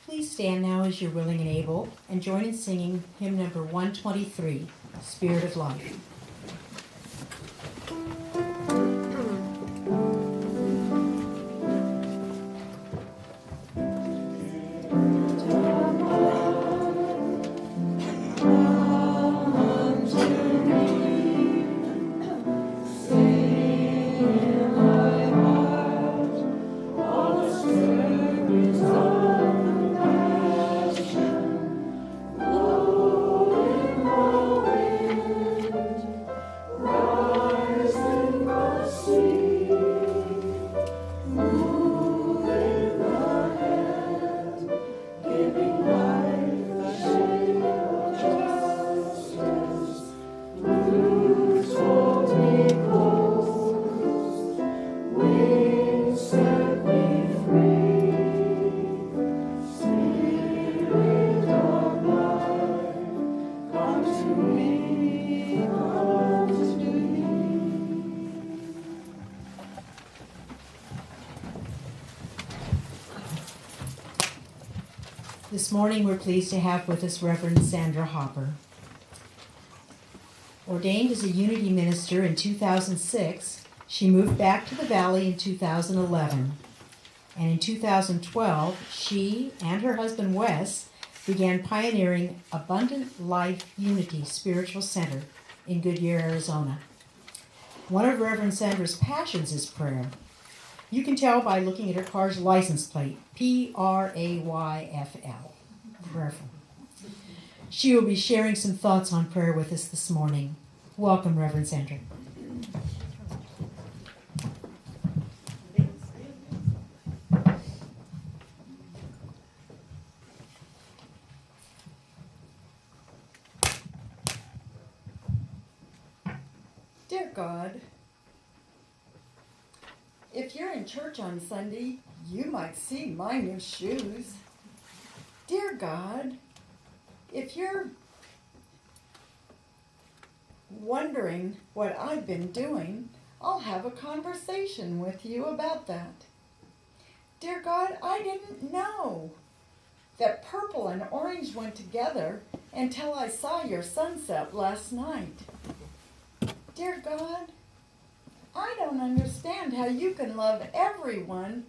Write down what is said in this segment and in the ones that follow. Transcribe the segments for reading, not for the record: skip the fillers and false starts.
Please stand now as you're willing and able and join in singing hymn number 123, Spirit of Life. This morning we're pleased to have with us Reverend Sandra Hopper. Ordained as a Unity minister in 2006, she moved back to the Valley in 2011. And in 2012, she and her husband Wes began pioneering Abundant Life Unity Spiritual Center in Goodyear, Arizona. One of Reverend Sandra's passions is prayer. You can tell by looking at her car's license plate, Prayfl. Prayerful. She will be sharing some thoughts on prayer with us this morning. Welcome, Reverend Sandra. Dear God, if you're in church on Sunday, you might see my new shoes. Dear God, if you're wondering what I've been doing, I'll have a conversation with you about that. Dear God, I didn't know that purple and orange went together until I saw your sunset last night. Dear God, I don't understand how you can love everyone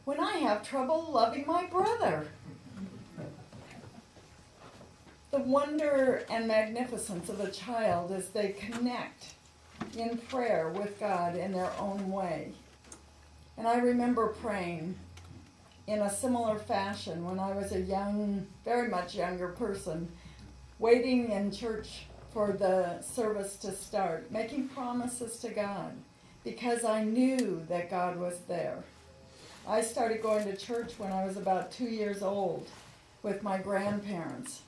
when I have trouble loving my brother. The wonder and magnificence of a child as they connect in prayer with God in their own way. And I remember praying in a similar fashion when I was a young, very much younger person, waiting in church for the service to start, making promises to God because I knew that God was there. I started going to church when I was about 2 years old with my grandparents.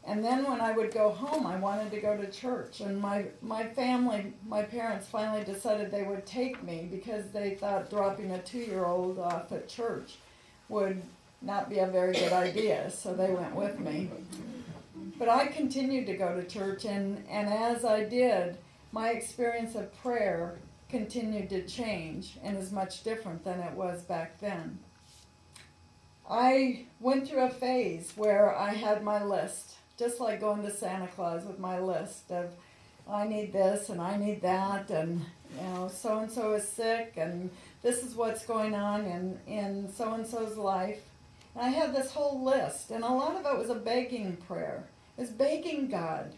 And then when I would go home, I wanted to go to church. And my family, my parents finally decided they would take me because they thought dropping a 2-year-old off at church would not be a very good idea. So they went with me. But I continued to go to church, and as I did, my experience of prayer continued to change and is much different than it was back then. I went through a phase where I had my list, just like going to Santa Claus with my list of, I need this and I need that, and so-and-so is sick, and this is what's going on in so-and-so's life. And I had this whole list, and a lot of it was a begging prayer. It was begging God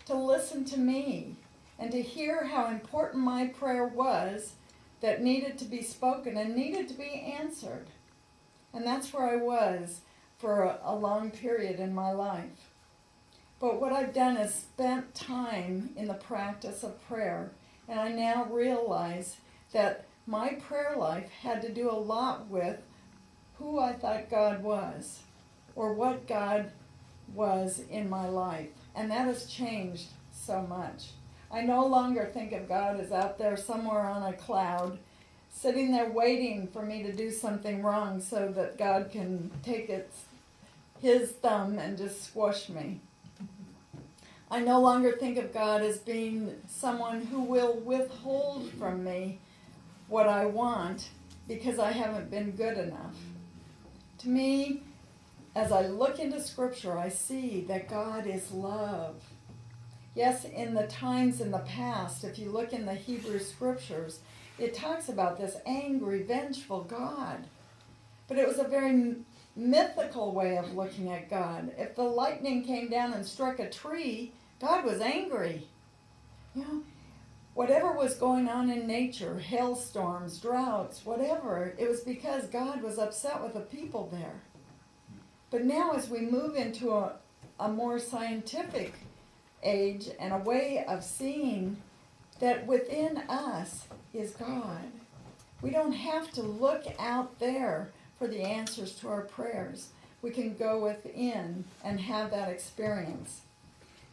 to listen to me and to hear how important my prayer was that needed to be spoken and needed to be answered. And that's where I was for a long period in my life. But what I've done is spent time in the practice of prayer, and I now realize that my prayer life had to do a lot with who I thought God was, or what God was in my life. And that has changed so much. I no longer think of God as out there somewhere on a cloud, sitting there waiting for me to do something wrong so that God can take his thumb and just squash me. I no longer think of God as being someone who will withhold from me what I want because I haven't been good enough. To me, as I look into Scripture, I see that God is love. Yes, in the times in the past, if you look in the Hebrew Scriptures, it talks about this angry, vengeful God. But it was a very mythical way of looking at God. If the lightning came down and struck a tree, God was angry. You know, whatever was going on in nature, hailstorms, droughts, whatever, it was because God was upset with the people there. But now as we move into a more scientific age and a way of seeing that within us is God, we don't have to look out there for the answers to our prayers. We can go within and have that experience.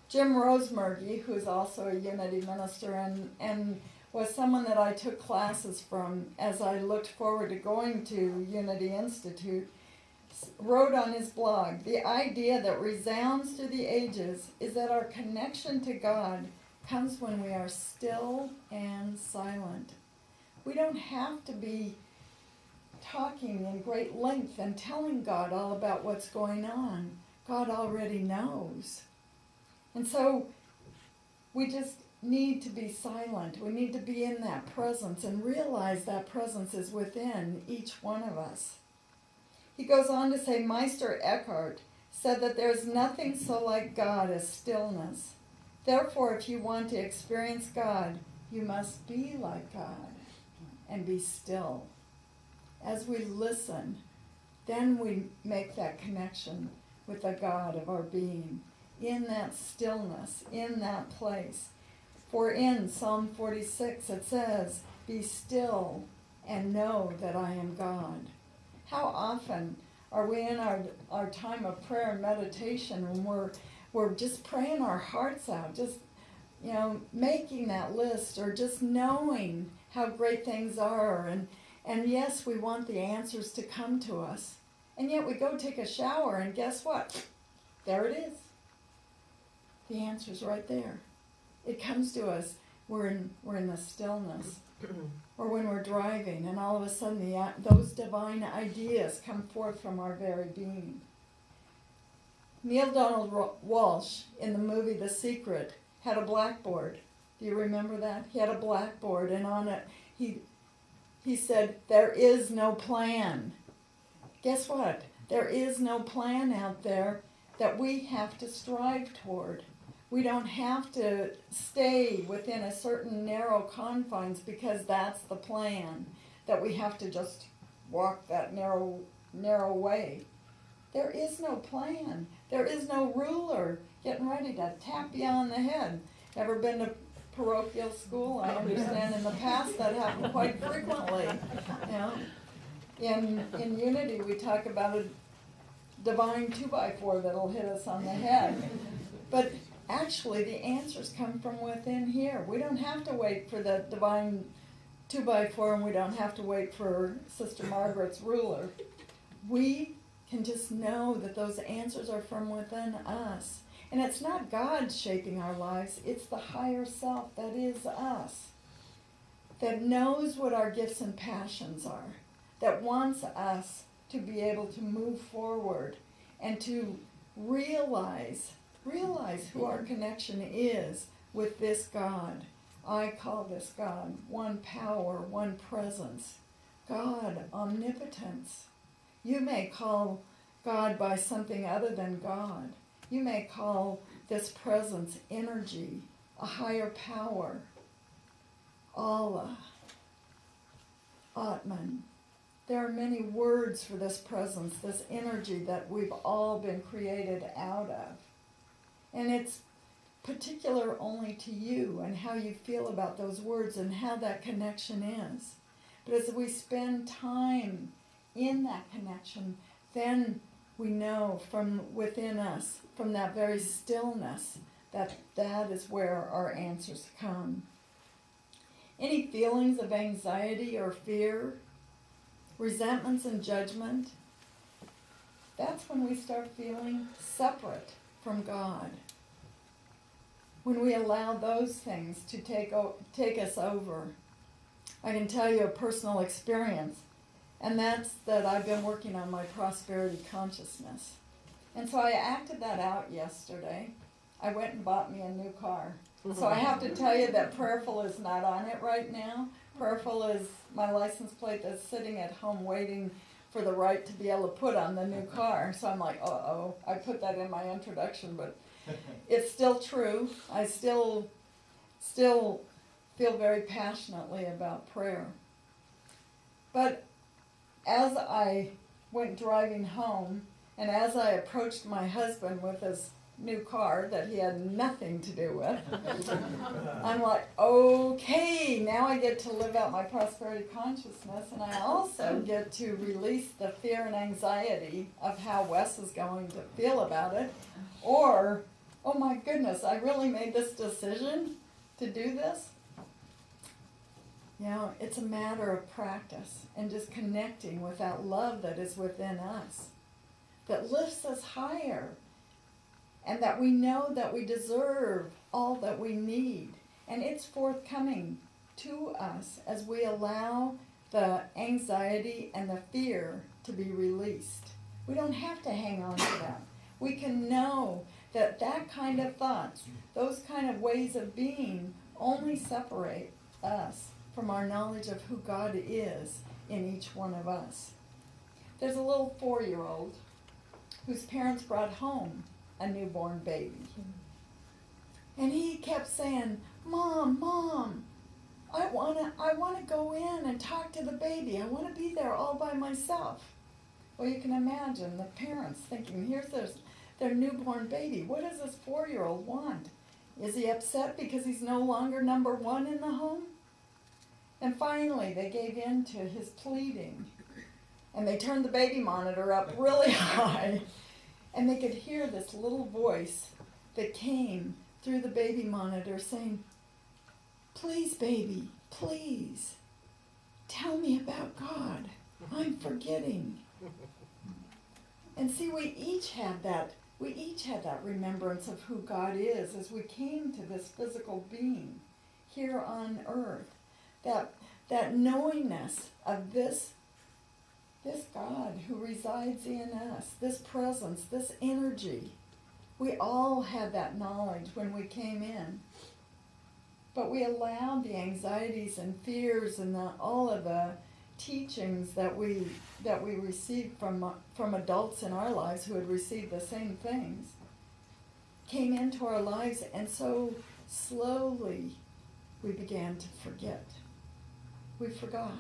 Jim Rosemergy, who is also a Unity minister and was someone that I took classes from as I looked forward to going to Unity Institute, wrote on his blog, "The idea that resounds through the ages is that our connection to God comes when we are still and silent." We don't have to be talking in great length and telling God all about what's going on. God already knows. And so we just need to be silent. We need to be in that presence and realize that presence is within each one of us. He goes on to say, Meister Eckhart said that there is nothing so like God as stillness. Therefore, if you want to experience God, you must be like God and be still. As we listen, then we make that connection with the God of our being, in that stillness, in that place. For in Psalm 46 it says, "Be still and know that I am God." How often are we in our time of prayer and meditation when we're just praying our hearts out, just making that list or just knowing how great things are, and yes, we want the answers to come to us, and yet we go take a shower and guess what? There it is. The answer's right there. It comes to us. We're in the stillness. Or when we're driving and all of a sudden those divine ideas come forth from our very being. Neil Donald Walsh in the movie The Secret had a blackboard. Do you remember that? He had a blackboard and on it he said, "There is no plan." Guess what? There is no plan out there that we have to strive toward. We don't have to stay within a certain narrow confines because that's the plan, that we have to just walk that narrow way. There is no plan. There is no ruler getting ready to tap you on the head. Ever been to parochial school? I understand in the past that happened quite frequently. In Unity we talk about a divine 2x4 that'll hit us on the head. But actually, the answers come from within here. We don't have to wait for the divine 2x4, and we don't have to wait for Sister Margaret's ruler. We can just know that those answers are from within us. And it's not God shaping our lives, it's the higher self that is us, that knows what our gifts and passions are, that wants us to be able to move forward and to realize who our connection is with this God. I call this God one power, one presence. God, omnipotence. You may call God by something other than God. You may call this presence energy, a higher power, Allah, Atman. There are many words for this presence, this energy that we've all been created out of. And it's particular only to you and how you feel about those words and how that connection is. But as we spend time in that connection, then we know from within us, from that very stillness, that is where our answers come. Any feelings of anxiety or fear, resentments and judgment, that's when we start feeling separate from God. When we allow those things to take us over. I can tell you a personal experience, and that's that I've been working on my prosperity consciousness. And so I acted that out yesterday. I went and bought me a new car. So I have to tell you that prayerful is not on it right now. Prayerful is my license plate that's sitting at home waiting for the right to be able to put on the new car. So I'm like, uh-oh, I put that in my introduction, but it's still true. I still feel very passionately about prayer. But as I went driving home, and as I approached my husband with his new car that he had nothing to do with, I'm like, okay, now I get to live out my prosperity consciousness, and I also get to release the fear and anxiety of how Wes is going to feel about it, or, oh my goodness, I really made this decision to do this. You know, it's a matter of practice and just connecting with that love that is within us, that lifts us higher, and that we know that we deserve all that we need. And it's forthcoming to us as we allow the anxiety and the fear to be released. We don't have to hang on to them. We can know that that kind of thoughts, those kind of ways of being, only separate us from our knowledge of who God is in each one of us. There's a little 4-year-old whose parents brought home a newborn baby. And he kept saying, Mom, I wanna go in and talk to the baby. I wanna be there all by myself. Well, you can imagine the parents thinking, here's their newborn baby. What does this 4-year-old want? Is he upset because he's no longer number one in the home? And finally, they gave in to his pleading. And they turned the baby monitor up really high. And they could hear this little voice that came through the baby monitor saying, please, baby, please, tell me about God. I'm forgetting. And see, we each had that remembrance of who God is as we came to this physical being here on earth. That knowingness of this God who resides in us, this presence, this energy. We all had that knowledge when we came in. But we allowed the anxieties and fears and all of the teachings that we received from adults in our lives who had received the same things, came into our lives, and so slowly we began to forget. We forgot.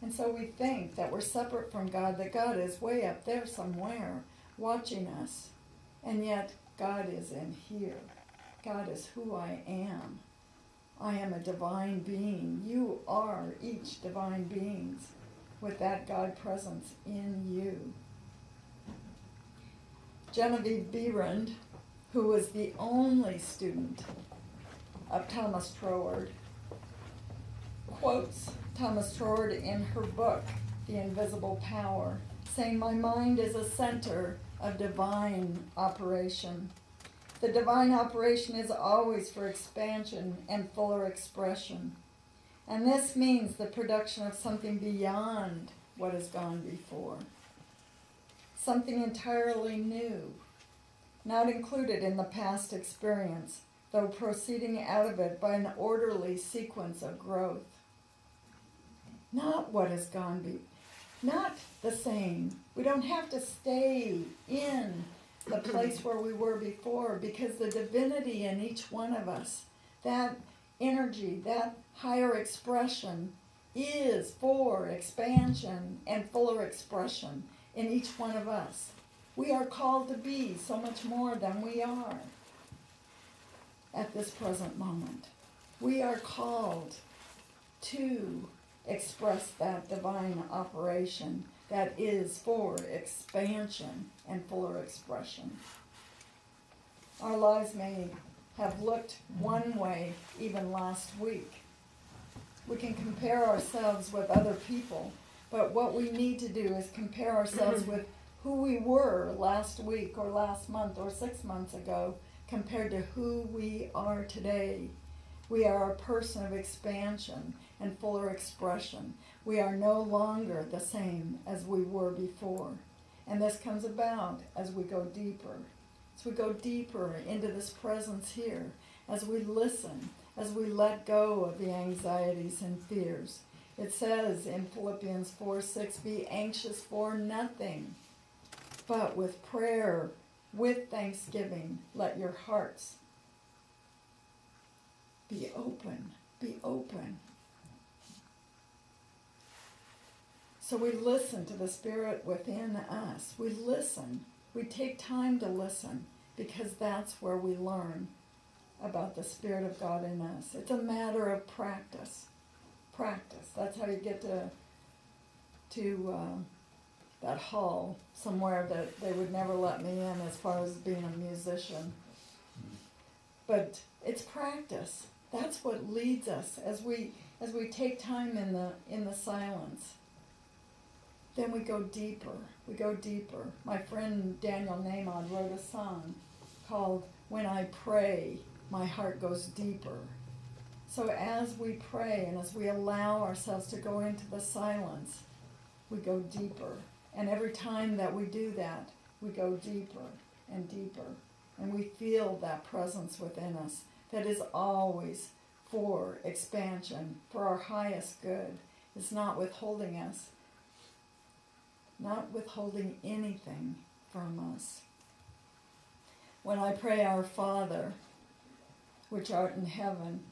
And so we think that we're separate from God, that God is way up there somewhere watching us. And yet God is in here. God is who I am. I am a divine being. You are each divine beings with that God presence in you. Genevieve Behrend, who was the only student of Thomas Troward, quotes Thomas Troward in her book, The Invisible Power, saying, my mind is a center of divine operation. The divine operation is always for expansion and fuller expression. And this means the production of something beyond what has gone before. Something entirely new, not included in the past experience, though proceeding out of it by an orderly sequence of growth. Not what has gone not the same. We don't have to stay in the place where we were before, because the divinity in each one of us, that energy, that higher expression, is for expansion and fuller expression in each one of us. We are called to be so much more than we are at this present moment. We are called to express that divine operation that is for expansion and fuller expression. Our lives may have looked one way even last week. We can compare ourselves with other people, but what we need to do is compare ourselves with who we were last week or last month or 6 months ago compared to who we are today. We are a person of expansion and fuller expression. We are no longer the same as we were before. And this comes about as we go deeper. As we go deeper into this presence here, as we listen, as we let go of the anxieties and fears. It says in Philippians 4:6, be anxious for nothing, but with prayer, with thanksgiving, let your hearts be open. Be open. So we listen to the Spirit within us. We listen. We take time to listen because that's where we learn about the Spirit of God in us. It's a matter of practice. Practice. That's how you get to that hall somewhere that they would never let me in as far as being a musician. But it's practice. That's what leads us as we take time in the silence. Then we go deeper. We go deeper. My friend Daniel Nahmod wrote a song called When I Pray, My Heart Goes Deeper. So as we pray and as we allow ourselves to go into the silence, we go deeper. And every time that we do that, we go deeper and deeper. And we feel that presence within us that is always for expansion, for our highest good. It's not withholding us, not withholding anything from us. When I pray, Our Father, which art in heaven,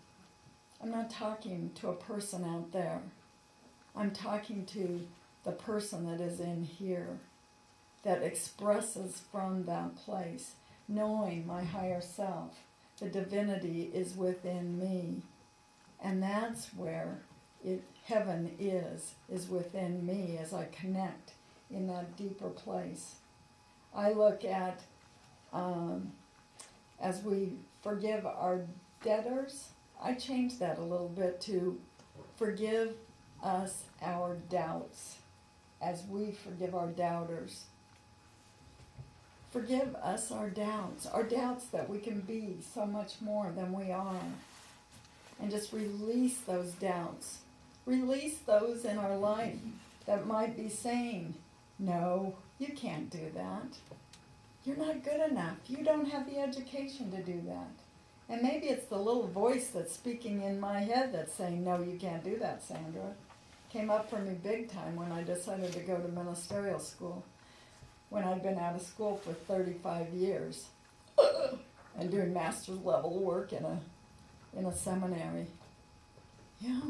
I'm not talking to a person out there. I'm talking to the person that is in here, that expresses from that place, knowing my higher self. The divinity is within me. And that's where heaven is within me as I connect in that deeper place. I look at, as we forgive our debtors, I changed that a little bit to forgive us our doubts as we forgive our doubters. Forgive us our doubts that we can be so much more than we are. And just release those doubts. Release those in our life that might be saying, no, you can't do that. You're not good enough. You don't have the education to do that. And maybe it's the little voice that's speaking in my head that's saying, no, you can't do that, Sandra. Came up for me big time when I decided to go to ministerial school, when I'd been out of school for 35 years and doing master's level work in a seminary. Yeah.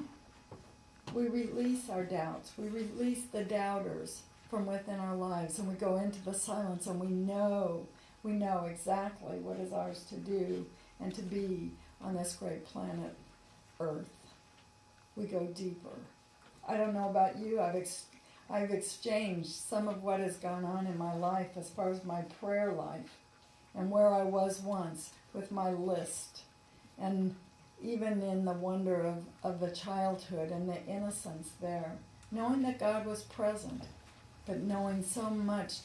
We release our doubts. We release the doubters from within our lives, and we go into the silence, and we know exactly what is ours to do and to be on this great planet Earth. We go deeper. I don't know about you, I've exchanged some of what has gone on in my life as far as my prayer life and where I was once with my list, and even in the wonder of the childhood and the innocence there, knowing that God was present, but knowing so much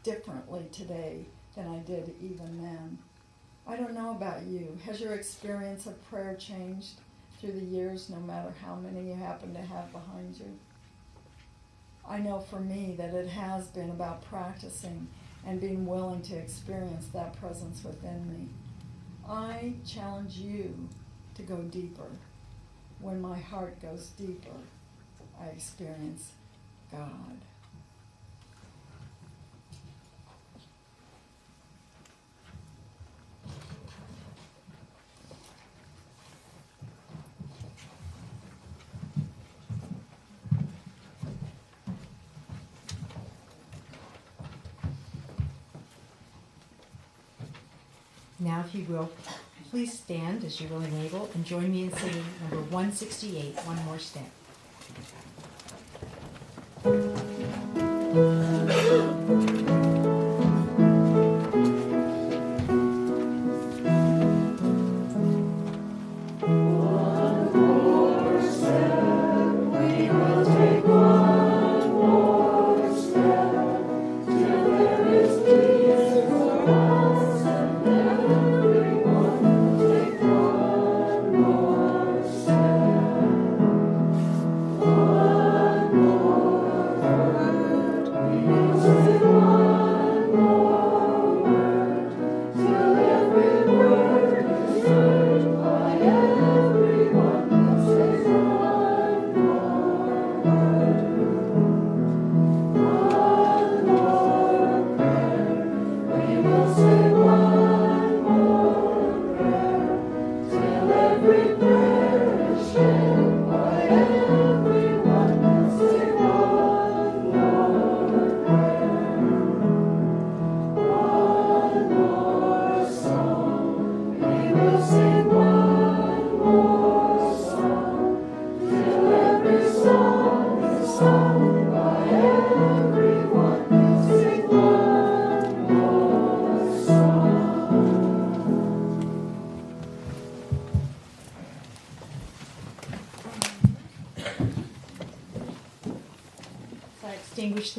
differently today than I did even then. I don't know about you. Has your experience of prayer changed through the years, no matter how many you happen to have behind you? I know for me that it has been about practicing and being willing to experience that presence within me. I challenge you to go deeper. When my heart goes deeper, I experience God. Now, if you will, please stand as you're willing and able and join me in singing number 168, One More Step. One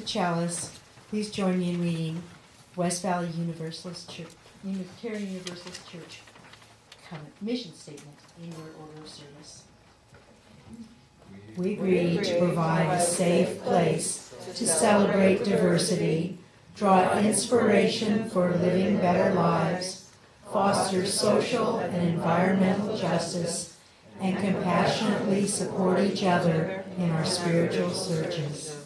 chalice, please join me in reading West Valley Universalist Church, Unitarian Universalist Church mission statement in your order of service. We agree to provide a safe place to celebrate diversity, draw inspiration for living better lives, foster social and environmental justice, and compassionately support each other in our spiritual searches.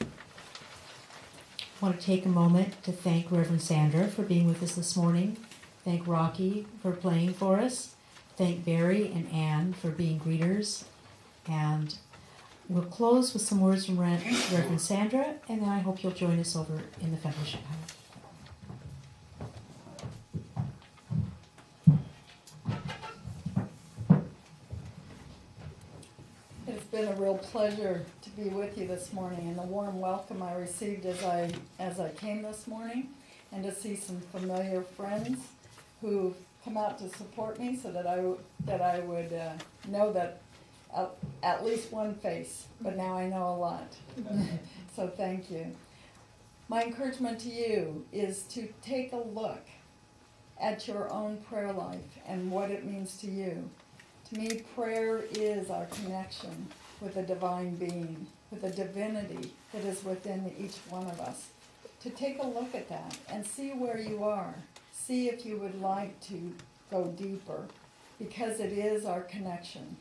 I want to take a moment to thank Reverend Sandra for being with us this morning. Thank Rocky for playing for us. Thank Barry and Ann for being greeters. And we'll close with some words from Reverend Sandra, and then I hope you'll join us over in the fellowship hall. It's been a real pleasure to be with you this morning, and the warm welcome I received as I came this morning, and to see some familiar friends who come out to support me, so that I would know that at least one face, but now I know a lot. So thank you. My encouragement to you is to take a look at your own prayer life and what it means to you. To me, prayer is our connection with a divine being, with a divinity that is within each one of us. To take a look at that and see where you are. See if you would like to go deeper, because it is our connection.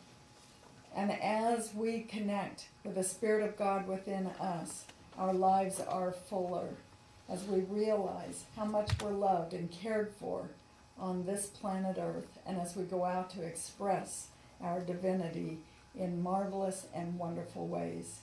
And as we connect with the Spirit of God within us, our lives are fuller, as we realize how much we're loved and cared for on this planet Earth, and as we go out to express our divinity in marvelous and wonderful ways.